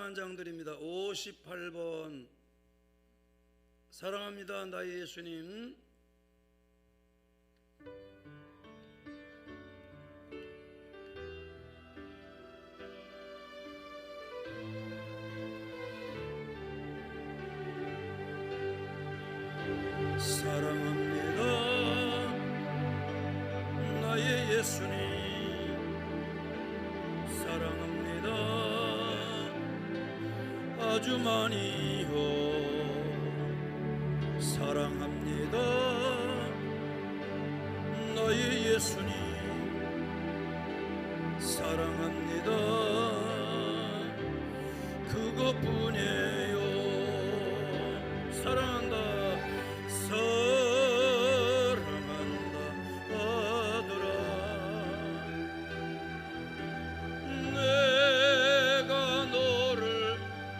한 장 드립니다. 58번. 사랑합니다 나의 예수님. 사랑합니다 나의 예수님. 사랑합니다 아주 많이요. 사랑합니다 나의 예수님. 사랑합니다 그것뿐이에요. 사랑한다 사랑한다 아들아. 내가 너를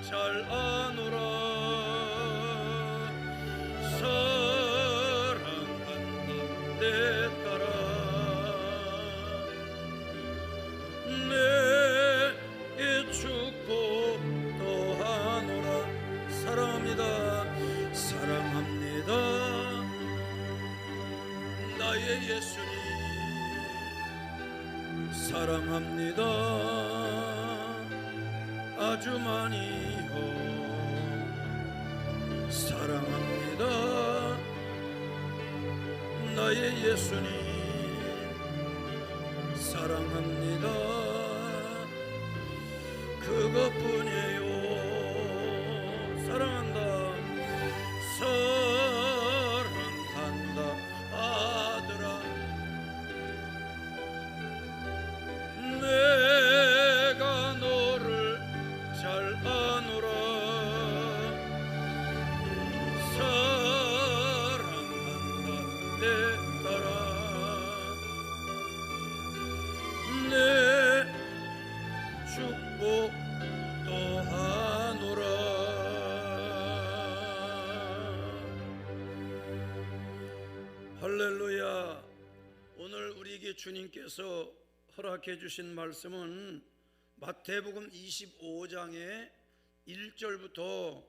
잘 아노라. 사랑한다 내 딸아. 내 축복 더하노라. 사랑합니다 사랑합니다 나의 예수님. 사랑합니다 아주 많이요. 사랑합니다 나의 예수님. 사랑합니다 그것뿐이에요. 사랑한다 사랑한다 아들아. 내가 너를 잘 아노라. 사랑한다 내 딸아. 내 축복 더하노라. 할렐루야. 오늘 우리에게 주님께서 허락해 주신 말씀은 마태복음 25장의 1절부터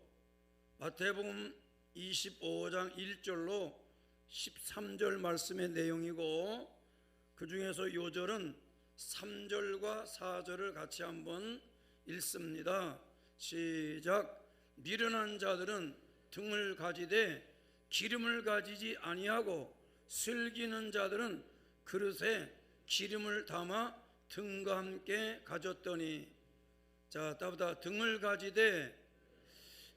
마태복음 25장 1절로 13절 말씀의 내용이고, 그 중에서 요절은 3절과 4절을 같이 한번 읽습니다. 시작. 미련한 자들은 등을 가지되 기름을 가지지 아니하고, 슬기는 자들은 그릇에 기름을 담아 등과 함께 가졌더니. 자, 따보다 등을 가지되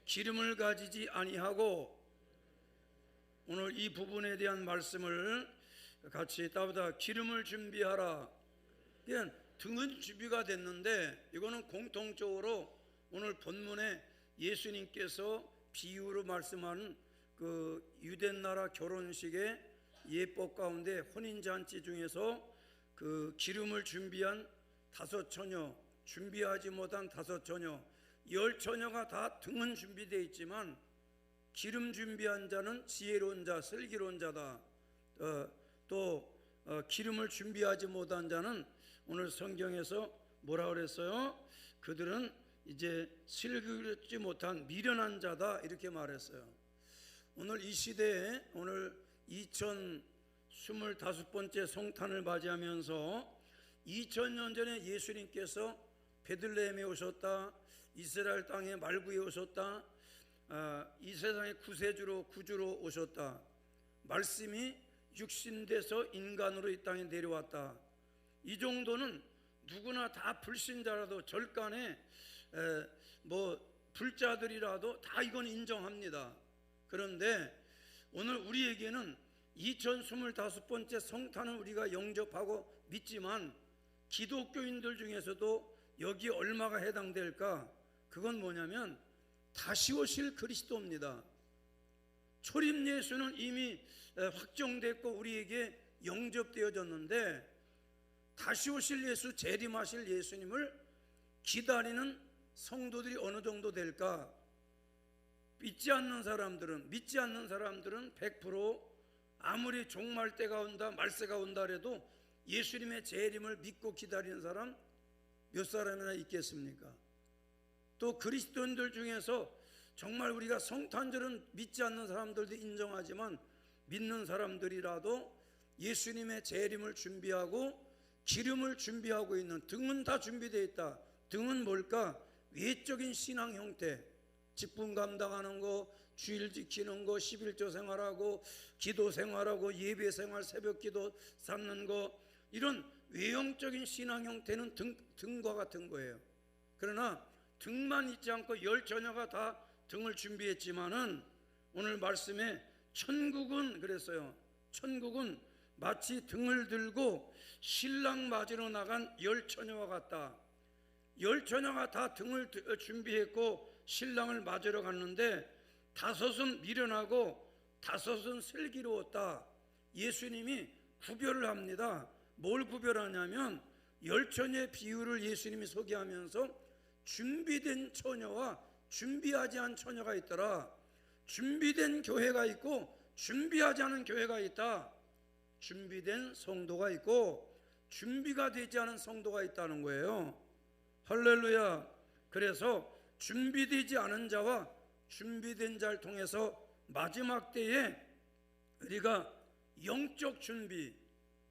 기름을 가지지 아니하고. 오늘 이 부분에 대한 말씀을 같이 따보다 기름을 준비하라. 그냥 등은 준비가 됐는데, 이거는 공통적으로 오늘 본문에 예수님께서 비유로 말씀하는 그 유대나라 결혼식의 예법 가운데 혼인잔치 중에서 그 기름을 준비한 5 처녀, 준비하지 못한 5 처녀, 10 처녀가 다 등은 준비되어 있지만 기름 준비한 자는 지혜로운 자, 슬기로운 자다. 또 기름을 준비하지 못한 자는 오늘 성경에서 뭐라 그랬어요? 그들은 이제 슬기롭지 못한 미련한 자다, 이렇게 말했어요. 오늘 이 시대에 오늘 2025번째 성탄을 맞이하면서 2000년 전에 예수님께서 베들레헴에 오셨다, 이스라엘 땅에 말구에 오셨다, 이 세상의 구주로 오셨다, 말씀이 육신돼서 인간으로 이 땅에 내려왔다. 이 정도는 누구나 다 불신자라도 절간에 불자들이라도 다 이건 인정합니다. 그런데 오늘 우리에게는 2025번째 성탄을 우리가 영접하고 믿지만, 기독교인들 중에서도 여기 얼마가 해당될까? 그건 뭐냐면 다시 오실 그리스도입니다. 초림 예수는 이미 확정됐고 우리에게 영접되어졌는데, 다시 오실 예수, 재림하실 예수님을 기다리는 성도들이 어느 정도 될까? 믿지 않는 사람들은 100% 아무리 종말 때가 온다, 말세가 온다 해도 예수님의 재림을 믿고 기다리는 사람 몇 사람이나 있겠습니까? 또 그리스도인들 중에서 정말 우리가 성탄절은 믿지 않는 사람들도 인정하지만 믿는 사람들이라도 예수님의 재림을 준비하고 기름을 준비하고 있는, 등은 다 준비되어 있다. 등은 뭘까? 외적인 신앙 형태, 직분 감당하는 거, 주일 지키는 거, 11조 생활하고 기도 생활하고 예배 생활, 새벽 기도 삼는 거, 이런 외형적인 신앙 형태는 등과 같은 거예요. 그러나 등만 있지 않고 열 처녀가 다 등을 준비했지만은 오늘 말씀에 천국은 그랬어요. 천국은 마치 등을 들고 신랑 맞으러 나간 열 처녀와 같다. 열 처녀가 다 등을 준비했고 신랑을 맞으러 갔는데 다섯은 미련하고 다섯은 슬기로웠다. 예수님이 구별을 합니다. 뭘 구별하냐면 열 처녀의 비유를 예수님이 소개하면서 준비된 처녀와 준비하지 않은 처녀가 있더라. 준비된 교회가 있고 준비하지 않은 교회가 있다. 준비된 성도가 있고 준비가 되지 않은 성도가 있다는 거예요. 할렐루야. 그래서 준비되지 않은 자와 준비된 자를 통해서 마지막 때에 우리가 영적 준비,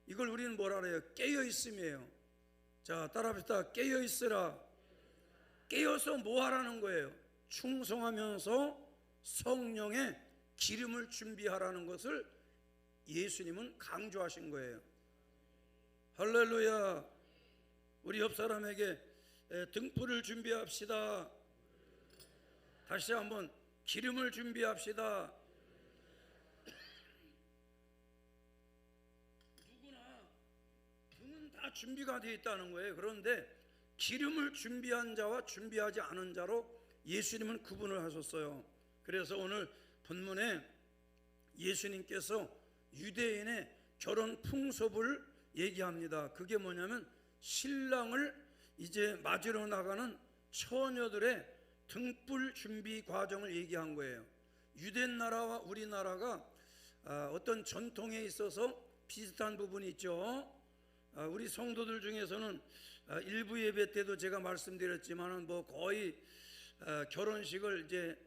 이걸 우리는 뭐라 그래요? 깨어있음이에요. 자, 따라합시다. 깨어있으라. 깨어서 뭐 하라는 거예요? 충성하면서 성령의 기름을 준비하라는 것을 예수님은 강조하신 거예요. 할렐루야. 우리 옆 사람에게 등불을 준비합시다. 다시 한번 기름을 준비합시다. 누구나 등은 다 준비가 되어 있다는 거예요. 그런데 기름을 준비한 자와 준비하지 않은 자로 예수님은 구분을 하셨어요. 그래서 오늘 본문에 예수님께서 유대인의 결혼 풍습을 얘기합니다. 그게 뭐냐면 신랑을 이제 맞으러 나가는 처녀들의 등불 준비 과정을 얘기한 거예요. 유대 나라와 우리나라가 어떤 전통에 있어서 비슷한 부분이 있죠. 우리 성도들 중에서는 일부 예배 때도 제가 말씀드렸지만은 뭐 거의 결혼식을 이제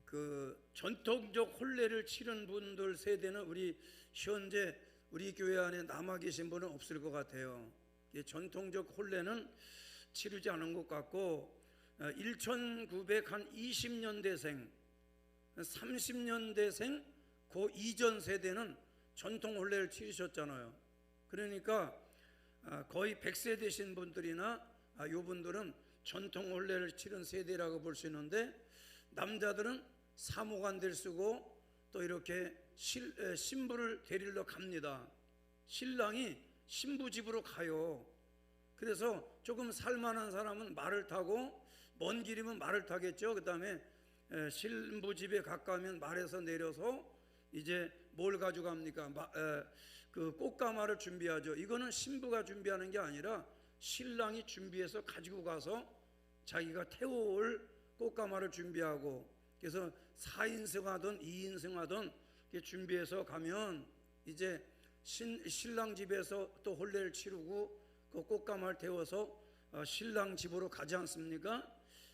그 전통적 혼례를 치른 분들 세대는 우리 현재 우리 교회 안에 남아 계신 분은 없을 것 같아요. 전통적 혼례는 치르지 않은 것 같고 1920년대생, 30년대생 그 이전 세대는 전통 혼례를 치르셨잖아요. 그러니까 거의 100세 되신 분들이나 요분들은 전통 혼례를 치른 세대라고 볼 수 있는데, 남자들은 사모관대를 쓰고 또 이렇게 신부를 데리러 갑니다. 신랑이 신부 집으로 가요. 그래서 조금 살만한 사람은 말을 타고, 먼 길이면 말을 타겠죠. 그 다음에 신부 집에 가까우면 말에서 내려서 이제 뭘 가져갑니까? 그 꽃가마를 준비하죠. 이거는 신부가 준비하는 게 아니라 신랑이 준비해서 가지고 가서 자기가 태워올 꽃가마를 준비하고, 그래서 4인승 하든 2인승 하든 준비해서 가면 이제 신랑 집에서 또 혼례를 치르고 그 꽃가마를 태워서 신랑 집으로 가지 않습니까?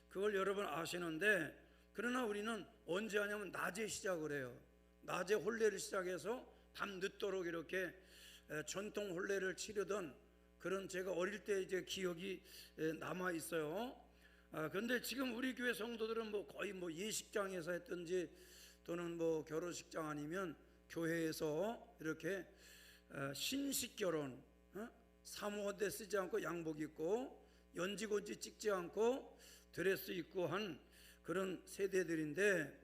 그걸 여러분 아시는데, 그러나 우리는 언제 하냐면 낮에 시작을 해요. 낮에 혼례를 시작해서 밤 늦도록 이렇게 전통 혼례를 치르던 그런 제가 어릴 때 이제 기억이 남아 있어요. 그런데 지금 우리 교회 성도들은 뭐 거의 뭐 예식장에서 했든지 또는 뭐 결혼식장 아니면 교회에서 이렇게 신식 결혼, 사모대 쓰지 않고 양복 입고 연지곤지 찍지 않고 드레스 입고 한 그런 세대들인데,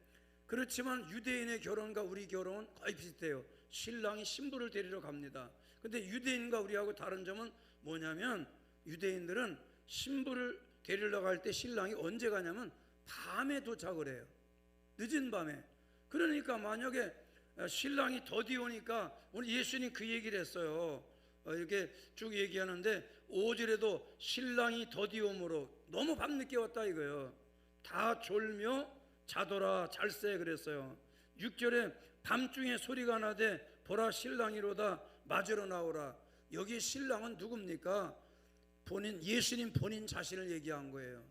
그렇지만 유대인의 결혼과 우리 결혼은 거의 비슷해요. 신랑이 신부를 데리러 갑니다. 근데 유대인과 우리하고 다른 점은 뭐냐면, 유대인들은 신부를 데리러 갈 때 신랑이 언제 가냐면 밤에 도착을 해요. 늦은 밤에. 그러니까 만약에 신랑이 더디 오니까, 오늘 예수님 그 얘기를 했어요. 이렇게 쭉 얘기하는데 5절에도 신랑이 더디 오므로, 너무 밤늦게 왔다 이거예요. 다 졸며 자더라 잘세 그랬어요. 6절에 밤중에 소리가 나되 보라 신랑이로다 맞으러 나오라. 여기 신랑은 누굽니까? 예수님 본인 자신을 얘기한 거예요.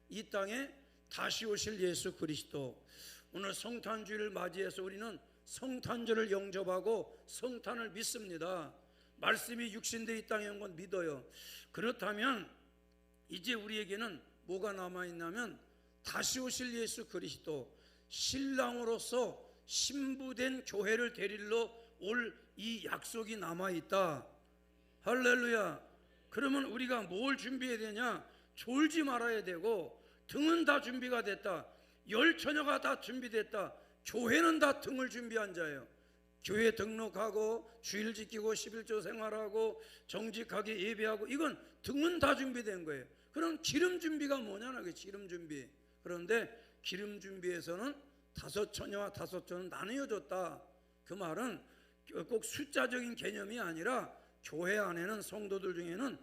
이 땅에 다시 오실 예수 그리스도. 오늘 성탄주의를 맞이해서 우리는 성탄절을 영접하고 성탄을 믿습니다. 말씀이 육신돼 이 땅에 온 건 믿어요. 그렇다면 이제 우리에게는 뭐가 남아있냐면 다시 오실 예수 그리스도, 신랑으로서 신부된 교회를 데리러 올 이 약속이 남아있다. 할렐루야. 그러면 우리가 뭘 준비해야 되냐? 졸지 말아야 되고, 등은 다 준비가 됐다. 열 처녀가 다 준비됐다. 교회는 다 등을 준비한 자예요. 교회 등록하고 주일 지키고 11조 생활하고 정직하게 예배하고, 이건 등은 다 준비된 거예요. 그럼 기름 준비가 뭐냐나, 그 기름 준비. 그런데 기름 준비에서는 5처녀와 5처는 나뉘어졌다. 그 말은 꼭 숫자적인 개념이 아니라 교회 안에는, 성도들 중에는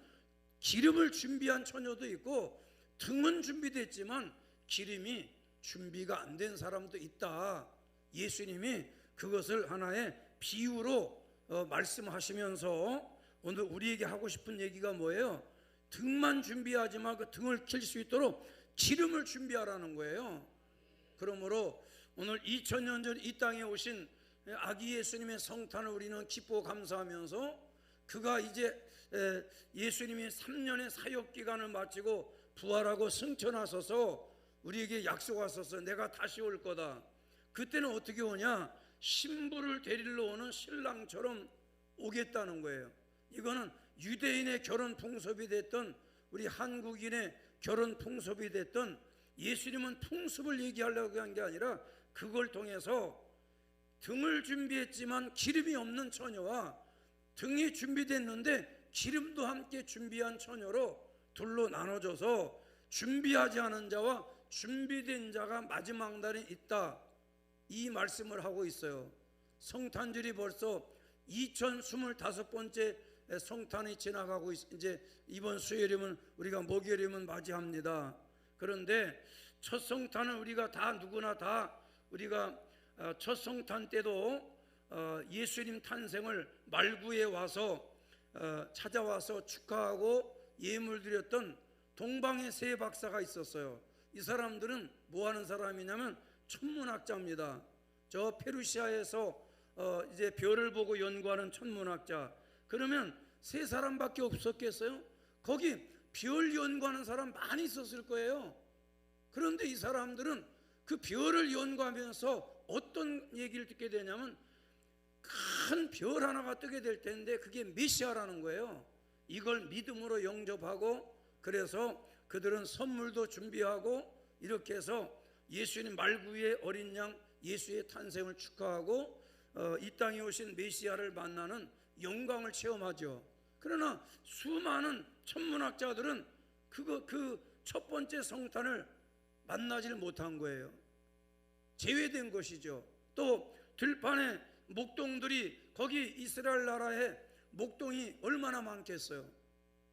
기름을 준비한 처녀도 있고 등은 준비됐지만 기름이 준비가 안 된 사람도 있다. 예수님이 그것을 하나의 비유로 말씀하시면서 오늘 우리에게 하고 싶은 얘기가 뭐예요? 등만 준비하지만 그 등을 킬 수 있도록 기름을 준비하라는 거예요. 그러므로 오늘 2000년 전 이 땅에 오신 아기 예수님의 성탄을 우리는 기쁘고 감사하면서, 그가 이제 예수님이 3년의 사역기간을 마치고 부활하고 승천하셔서 우리에게 약속하셔서 내가 다시 올 거다. 그때는 어떻게 오냐? 신부를 데리러 오는 신랑처럼 오겠다는 거예요. 이거는 유대인의 결혼 풍습이 됐던, 우리 한국인의 결혼 풍습이 됐던, 예수님은 풍습을 얘기하려고 한 게 아니라 그걸 통해서 등을 준비했지만 기름이 없는 처녀와 등이 준비됐는데 기름도 함께 준비한 처녀로 둘로 나눠져서 준비하지 않은 자와 준비된 자가 마지막 날에 있다. 이 말씀을 하고 있어요. 성탄절이 벌써 2025번째 성탄이 지나가고 이제 이번 수요일이면 우리가 목요일이면 맞이합니다. 그런데 첫 성탄은 우리가 다 누구나 다 우리가 첫 성탄 때도 예수님 탄생을 말구에 와서 찾아와서 축하하고 예물 드렸던 동방의 세 박사가 있었어요. 이 사람들은 뭐 하는 사람이냐면 천문학자입니다. 저 페르시아에서 이제 별을 보고 연구하는 천문학자. 그러면 세 사람밖에 없었겠어요? 거기 별 연구하는 사람 많이 있었을 거예요. 그런데 이 사람들은 그 별을 연구하면서 어떤 얘기를 듣게 되냐면 큰 별 하나가 뜨게 될 텐데 그게 메시아라는 거예요. 이걸 믿음으로 영접하고, 그래서 그들은 선물도 준비하고 이렇게 해서 예수님 말구의 어린 양 예수의 탄생을 축하하고 이 땅에 오신 메시아를 만나는 영광을 체험하죠. 그러나 수많은 천문학자들은 그 첫 번째 성탄을 만나질 못한 거예요. 제외된 것이죠. 또 들판에 목동들이, 거기 이스라엘 나라에 목동이 얼마나 많겠어요.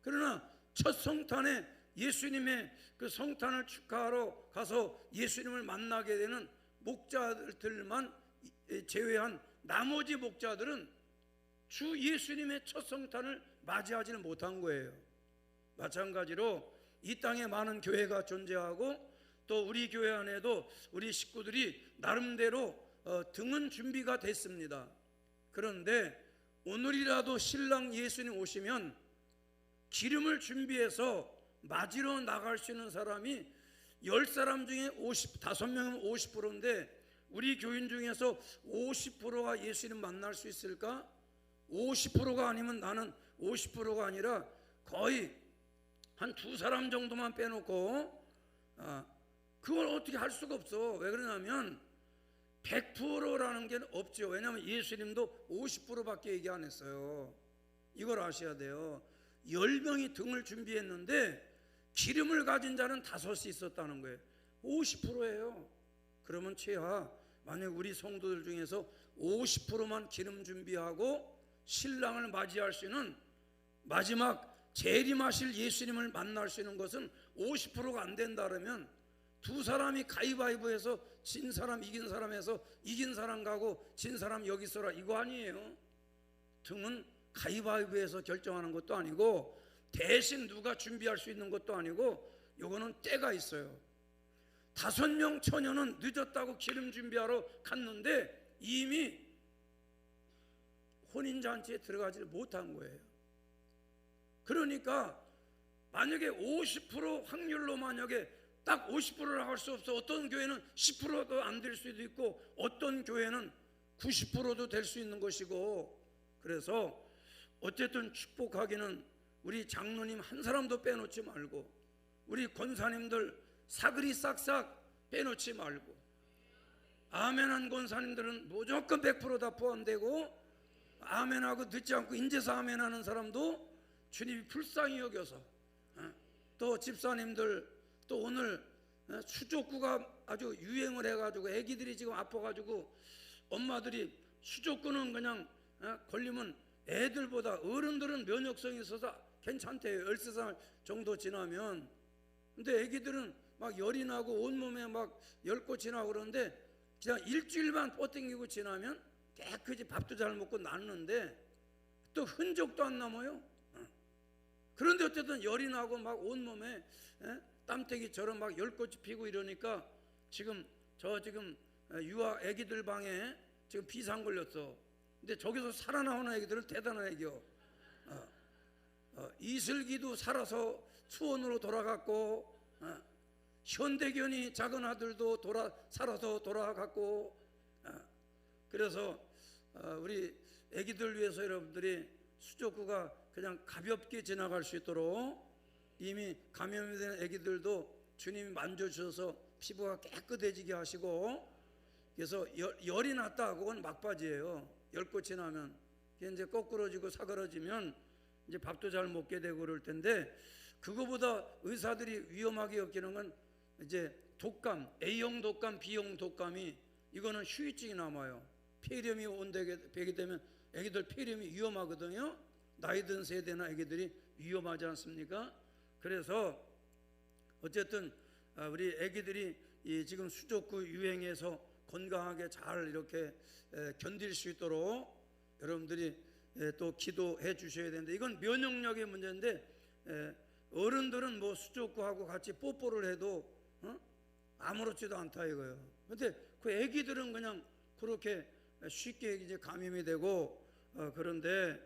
그러나 첫 성탄에 예수님의 그 성탄을 축하하러 가서 예수님을 만나게 되는 목자들만 제외한 나머지 목자들은 주 예수님의 첫 성탄을 맞이하지는 못한 거예요. 마찬가지로 이 땅에 많은 교회가 존재하고 또 우리 교회 안에도 우리 식구들이 나름대로 등은 준비가 됐습니다. 그런데 오늘이라도 신랑 예수님 오시면 기름을 준비해서 맞이러 나갈 수 있는 사람이 10사람 중에 5명이면 50%인데 우리 교인 중에서 50%가 예수님 만날 수 있을까? 50%가 아니면 나는 50%가 아니라 거의 한 2사람 정도만 빼놓고 그걸 어떻게 할 수가 없어. 왜 그러냐면 100%라는 게 없죠. 왜냐하면 예수님도 50%밖에 얘기 안 했어요. 이걸 아셔야 돼요. 10명이 등을 준비했는데 기름을 가진 자는 5이 있었다는 거예요. 50%예요. 그러면 최하 만약 우리 성도들 중에서 50%만 기름 준비하고 신랑을 맞이할 수 있는 마지막 재림하실 예수님을 만날 수 있는 것은 50%가 안 된다 그러면 2사람이 가위바위보해서 진 사람 이긴 사람에서 이긴 사람 가고 진 사람 여기 있어라, 이거 아니에요. 등은 가위바위보해서 결정하는 것도 아니고 대신 누가 준비할 수 있는 것도 아니고 요거는 때가 있어요. 5명 처녀는 늦었다고 기름 준비하러 갔는데 이미 혼인잔치에 들어가지 못한 거예요. 그러니까 만약에 50% 확률로 만약에 딱 50%를 할 수 없어. 어떤 교회는 10%도 안 될 수도 있고 어떤 교회는 90%도 될 수 있는 것이고, 그래서 어쨌든 축복하기는 우리 장로님 한 사람도 빼놓지 말고 우리 권사님들 사그리 싹싹 빼놓지 말고, 아멘한 권사님들은 무조건 100% 다 포함되고, 아멘하고 듣지 않고 인제서 아멘하는 사람도 주님이 불쌍히 여겨서, 또 집사님들, 또 오늘 수족구가 아주 유행을 해가지고 애기들이 지금 아파가지고 엄마들이 수족구는 그냥 걸리면 애들보다 어른들은 면역성이 있어서 괜찮대요. 13살 정도 지나면. 근데 애기들은 막 열이 나고 온몸에 막 열꽃이 나고 그러는데 그냥 일주일만 뻗당기고 지나면 깨끗이 밥도 잘 먹고 낫는데 또 흔적도 안 남아요. 그런데 어쨌든 열이 나고 막 온몸에 땀때기처럼 막 열꽃이 피고 이러니까 지금 유아 애기들 방에 지금 비상 걸렸어. 근데 저기서 살아나오는 애기들은 대단한 애기요. 이슬기도 살아서 수원으로 돌아갔고, 현대견이 작은 아들도 살아서 돌아갔고, 그래서 우리 애기들 위해서 여러분들이 수족구가 그냥 가볍게 지나갈 수 있도록 이미 감염이 된 애기들도 주님이 만져주셔서 피부가 깨끗해지게 하시고, 그래서 열이 났다 그건 막바지예요. 열꽃이 나면 이제 거꾸러지고 사그러지면 이제 밥도 잘 먹게 되고 그럴 텐데, 그거보다 의사들이 위험하게 여기는 건 이제 독감, A형 독감, B형 독감이, 이거는 후유증이 남아요. 폐렴이 되게 되면 애기들 폐렴이 위험하거든요. 나이 든 세대나 애기들이 위험하지 않습니까? 그래서 어쨌든 우리 애기들이 지금 수족구 유행에서 건강하게 잘 이렇게 견딜 수 있도록 여러분들이 또 기도해 주셔야 되는데, 이건 면역력의 문제인데 어른들은 뭐 수족구하고 같이 뽀뽀를 해도 아무렇지도 않다 이거예요. 근데 그 애기들은 그냥 그렇게 쉽게 이제 감염이 되고, 그런데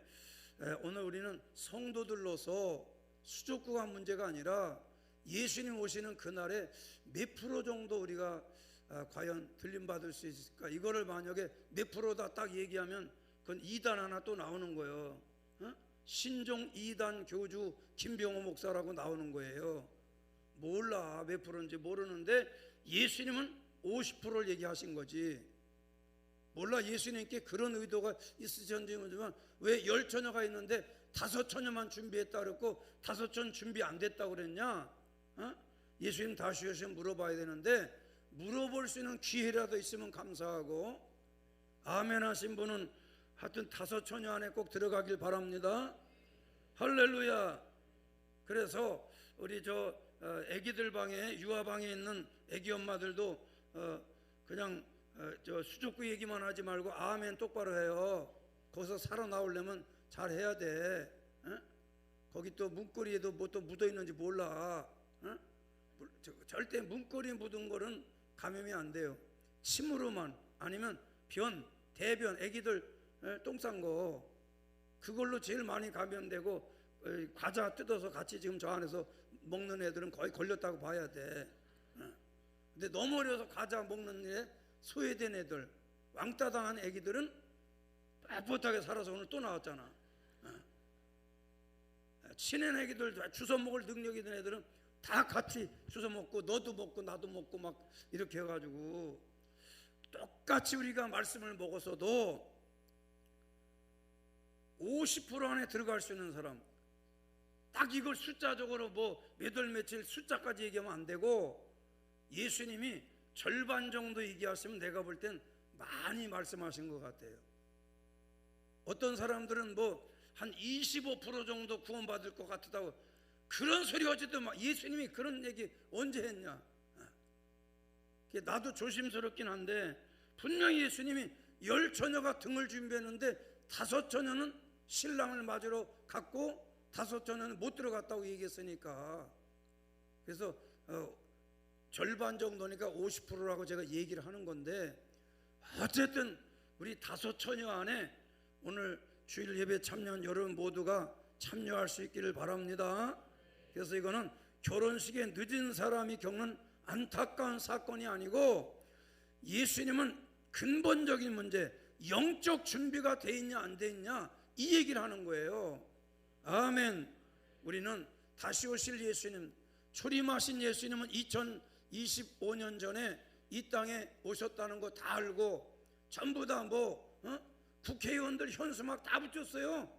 오늘 우리는 성도들로서 수족구가 문제가 아니라 예수님 오시는 그날에 몇 프로 정도 우리가 과연 들림받을 수 있을까? 이거를 만약에 몇 프로다 딱 얘기하면 그건 2단 하나 또 나오는 거예요. 신종 2단 교주 김병호 목사라고 나오는 거예요. 몰라 몇 프로인지 모르는데 예수님은 50%를 얘기하신 거지. 몰라 예수님께 그런 의도가 있으셨는지 모르지만 왜 10처녀가 있는데 5처녀만 준비했다 그랬고 5처녀 준비 안 됐다 그랬냐? 예수님 다시 오시면 물어봐야 되는데, 물어볼 수 있는 기회라도 있으면 감사하고, 아멘 하신 분은 하여튼 5처녀 안에 꼭 들어가길 바랍니다. 할렐루야. 그래서 우리 애기들 방에, 유아 방에 있는 애기 엄마들도 그냥 저 수족구 얘기만 하지 말고 아멘 똑바로 해요. 거기서 살아나오려면 잘 해야 돼. 거기 또 문고리에도 뭐 또 묻어 있는지 몰라. 절대 문고리 묻은 거는 감염이 안 돼요. 침으로만, 아니면 대변, 애기들 똥 싼 거, 그걸로 제일 많이 감염되고, 과자 뜯어서 같이 지금 저 안에서 먹는 애들은 거의 걸렸다고 봐야 돼. 근데 너무 어려서 과자 먹는 일에 소외된 애들, 왕따 당한 애기들은 뻣뻣하게 살아서 오늘 또 나왔잖아. 친한 애기들, 주워 먹을 능력이 있는 애들은 다 같이 주워 먹고, 너도 먹고 나도 먹고 막 이렇게 해가지고, 똑같이 우리가 말씀을 먹어서도 50% 안에 들어갈 수 있는 사람, 딱 이걸 숫자적으로 뭐 몇 월 며칠 숫자까지 얘기하면 안 되고, 예수님이 절반 정도 얘기하시면 내가 볼 땐 많이 말씀하신 것 같아요. 어떤 사람들은 뭐 한 25% 정도 구원받을 것 같다고, 그런 소리 어쨌든 예수님이 그런 얘기 언제 했냐? 나도 조심스럽긴 한데, 분명히 예수님이 10처녀가 등을 준비했는데 5처녀는 신랑을 맞으러 갔고 5처녀는 못 들어갔다고 얘기했으니까, 그래서 절반 정도니까 50%라고 제가 얘기를 하는 건데, 어쨌든 우리 5처녀 안에 오늘 주일 예배 참여한 여러분 모두가 참여할 수 있기를 바랍니다. 그래서 이거는 결혼식에 늦은 사람이 겪는 안타까운 사건이 아니고, 예수님은 근본적인 문제, 영적 준비가 돼 있냐 안 돼 있냐 이 얘기를 하는 거예요. 아멘. 우리는 다시 오실 예수님, 초림하신 예수님은 2025년 전에 이 땅에 오셨다는 거 다 알고, 전부 다 국회의원들 현수막 다 붙였어요.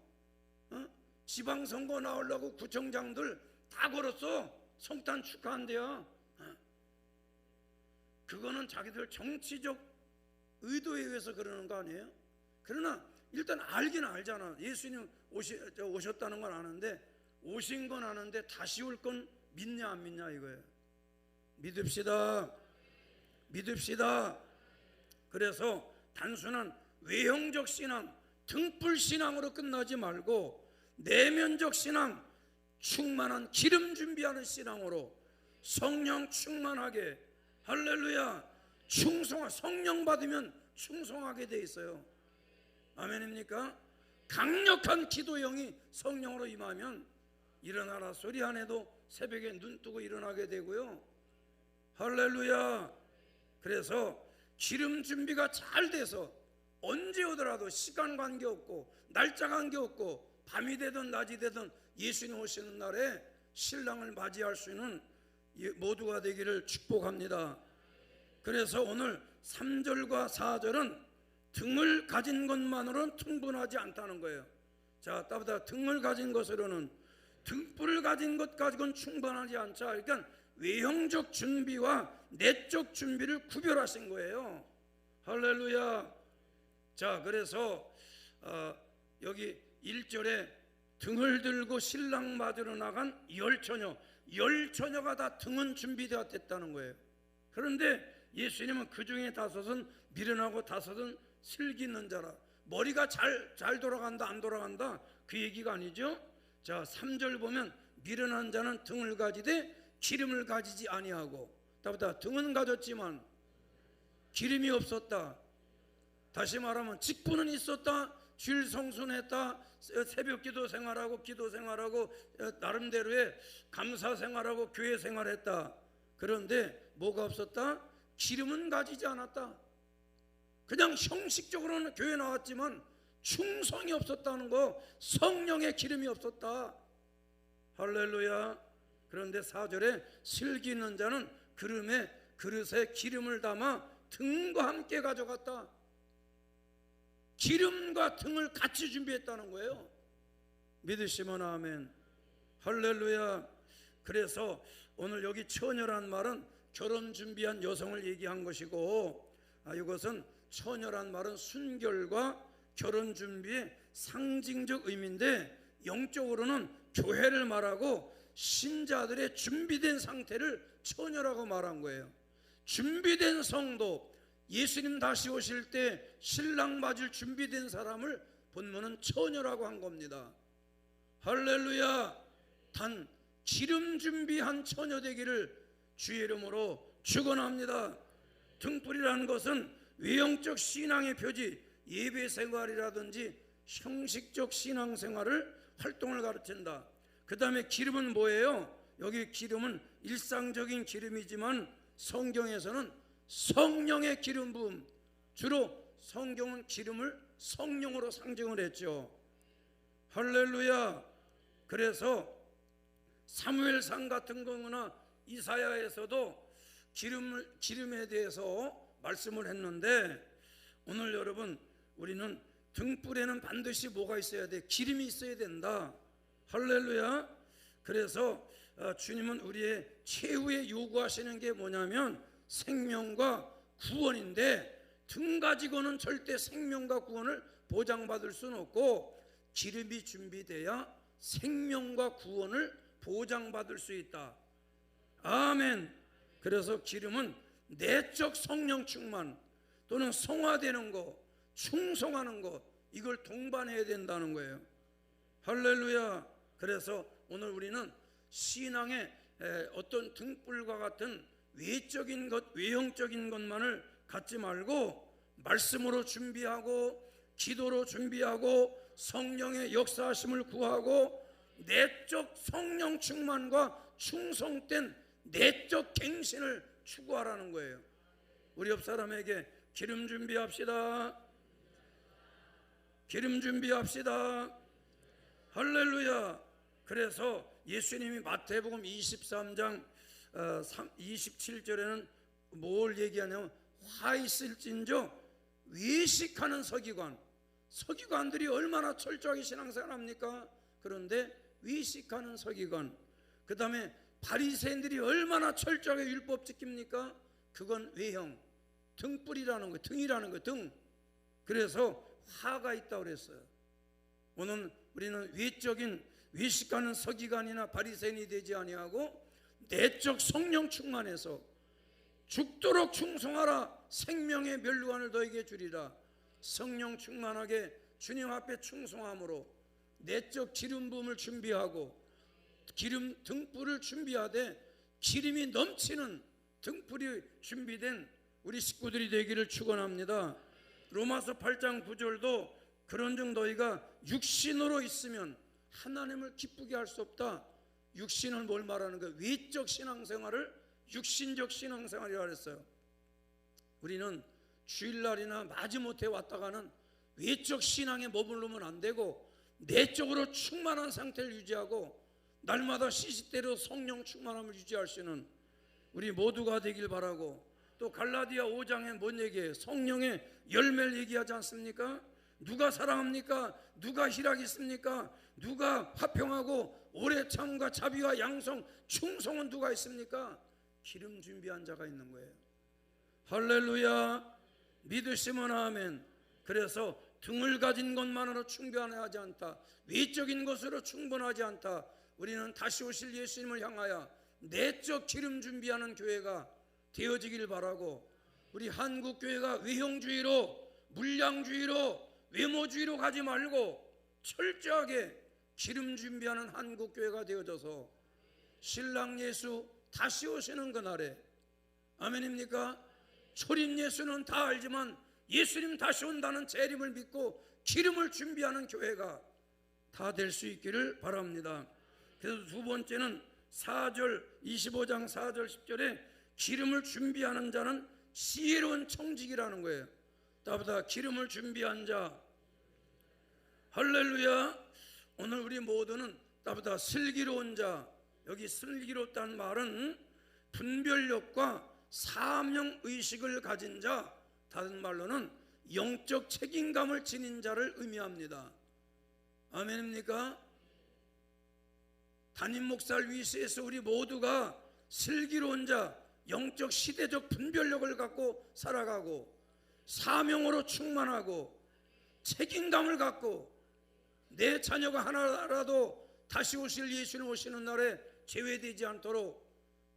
지방선거 나오려고 구청장들 다 걸었어. 성탄 축하한대요. 그거는 자기들 정치적 의도에 의해서 그러는 거 아니에요? 그러나 일단 알긴 알잖아. 예수님 오셨다는 건 아는데, 오신 건 아는데 다시 올 건 믿냐 안 믿냐 이거예요. 믿읍시다. 믿읍시다. 그래서 단순한 외형적 신앙, 등불 신앙으로 끝나지 말고 내면적 신앙, 충만한 기름 준비하는 신앙으로 성령 충만하게, 할렐루야, 성령 받으면 충성하게 돼 있어요. 아멘입니까? 강력한 기도형이 성령으로 임하면 일어나라 소리 안 해도 새벽에 눈 뜨고 일어나게 되고요. 할렐루야. 그래서 기름 준비가 잘 돼서 언제 오더라도 시간 관계없고 날짜 관계없고 밤이 되든 낮이 되든 예수님 오시는 날에 신랑을 맞이할 수 있는 모두가 되기를 축복합니다. 그래서 오늘 3절과 4절은 등을 가진 것만으로는 충분하지 않다는 거예요. 자, 따보다 등을 가진 것으로는, 등불을 가진 것 가지고는 충분하지 않자. 그러니까 외형적 준비와 내적 준비를 구별하신 거예요. 할렐루야. 자, 그래서 여기 1절에 등을 들고 신랑 맞으러 나간 10처녀가 다 등은 준비되었다는 거예요. 그런데 예수님은 그 중에 5은 미련하고 5은 슬기 있는 자라. 머리가 잘 돌아간다 안 돌아간다 그 얘기가 아니죠. 자, 3절 보면 미련한 자는 등을 가지되 기름을 가지지 아니하고, 다보다 등은 가졌지만 기름이 없었다. 다시 말하면 직분은 있었다, 주일 성순했다, 새벽 기도 생활하고 나름대로의 감사 생활하고 교회 생활했다. 그런데 뭐가 없었다? 기름은 가지지 않았다. 그냥 형식적으로는 교회 나왔지만 충성이 없었다는 거, 성령의 기름이 없었다. 할렐루야. 그런데 4절에 슬기 있는 자는 그릇에 기름을 담아 등과 함께 가져갔다. 기름과 등을 같이 준비했다는 거예요. 믿으시면 아멘. 할렐루야. 그래서 오늘 여기 처녀란 말은 결혼 준비한 여성을 얘기한 것이고, 이것은 처녀란 말은 순결과 결혼 준비의 상징적 의미인데, 영적으로는 교회를 말하고 신자들의 준비된 상태를 처녀라고 말한 거예요. 준비된 성도, 예수님 다시 오실 때 신랑 맞을 준비된 사람을 본문은 처녀라고 한 겁니다. 할렐루야. 단 기름 준비한 처녀 되기를 주의 이름으로 축원합니다. 등불이라는 것은 외형적 신앙의 표지, 예배 생활이라든지 형식적 신앙 생활을 활동을 가르친다. 그 다음에 기름은 뭐예요? 여기 기름은 일상적인 기름이지만 성경에서는 성령의 기름 부음, 주로 성경은 기름을 성령으로 상징을 했죠. 할렐루야. 그래서 사무엘상 같은 경우나 이사야에서도 기름에 대해서 말씀을 했는데, 오늘 여러분 우리는 등불에는 반드시 뭐가 있어야 돼? 기름이 있어야 된다. 할렐루야. 그래서 주님은 우리의 최후에 요구하시는 게 뭐냐면 생명과 구원인데, 등 가지고는 절대 생명과 구원을 보장받을 수는 없고, 기름이 준비돼야 생명과 구원을 보장받을 수 있다. 아멘. 그래서 기름은 내적 성령 충만 또는 성화되는 것, 충성하는 것, 이걸 동반해야 된다는 거예요. 할렐루야. 그래서 오늘 우리는 신앙의 어떤 등불과 같은 외적인 것, 외형적인 것만을 갖지 말고 말씀으로 준비하고 기도로 준비하고 성령의 역사하심을 구하고 내적 성령 충만과 충성된 내적 갱신을 추구하라는 거예요. 우리 옆 사람에게 기름 준비합시다. 기름 준비합시다. 할렐루야. 그래서 예수님이 마태복음 23장 27절에는 뭘 얘기하냐면 화 있을진저 외식하는 서기관들이 얼마나 철저하게 신앙생활 합니까? 그런데 외식하는 서기관, 그 다음에 바리새인들이 얼마나 철저하게 율법 지킵니까? 그건 외형, 등불이라는 거, 등이라는 거, 등. 그래서 화가 있다고 그랬어요. 오늘 우리는 외적인 외식하는 서기관이나 바리새인이 되지 아니하고 내적 성령 충만해서 죽도록 충성하라. 생명의 멸류관을 너에게 주리라. 성령 충만하게 주님 앞에 충성함으로 내적 기름 부음을 준비하고 기름 등불을 준비하되 기름이 넘치는 등불이 준비된 우리 식구들이 되기를 축원합니다. 로마서 8장 9절도 그런즉 너희가 육신으로 있으면 하나님을 기쁘게 할 수 없다. 육신은 뭘 말하는 거예요? 외적 신앙생활을 육신적 신앙생활이라고 했어요. 우리는 주일날이나 마지못해 왔다 가는 외적 신앙에 머무르면 안 되고 내적으로 충만한 상태를 유지하고 날마다 시시때로 성령 충만함을 유지할 수 있는 우리 모두가 되길 바라고, 또 갈라디아 5장에 뭔 얘기해요? 성령의 열매를 얘기하지 않습니까? 누가 사랑합니까? 누가 희락이 있습니까? 누가 화평하고 오래 참과 자비와 양성 충성은 누가 있습니까? 기름 준비한 자가 있는 거예요. 할렐루야. 믿으시면 아멘. 그래서 등을 가진 것만으로 충분하지 않다. 외적인 것으로 충분하지 않다. 우리는 다시 오실 예수님을 향하여 내적 기름 준비하는 교회가 되어지길 바라고, 우리 한국 교회가 외형주의로 물량주의로 외모주의로 가지 말고 철저하게 기름 준비하는 한국 교회가 되어져서 신랑 예수 다시 오시는 그날에, 아멘입니까? 초림 예수는 다 알지만 예수님 다시 온다는 재림을 믿고 기름을 준비하는 교회가 다 될 수 있기를 바랍니다. 그래서 두 번째는 25장 4절 10절에 기름을 준비하는 자는 지혜로운 청직이라는 거예요. 따보다 기름을 준비한 자, 할렐루야. 오늘 우리 모두는 따보다 슬기로운 자, 여기 슬기롭다는 말은 분별력과 사명의식을 가진 자, 다른 말로는 영적 책임감을 지닌 자를 의미합니다. 아멘입니까? 담임 목사를 위시해서 우리 모두가 슬기로운 자, 영적 시대적 분별력을 갖고 살아가고 사명으로 충만하고 책임감을 갖고 내 자녀가 하나라도 다시 오실 예수님 오시는 날에 제외되지 않도록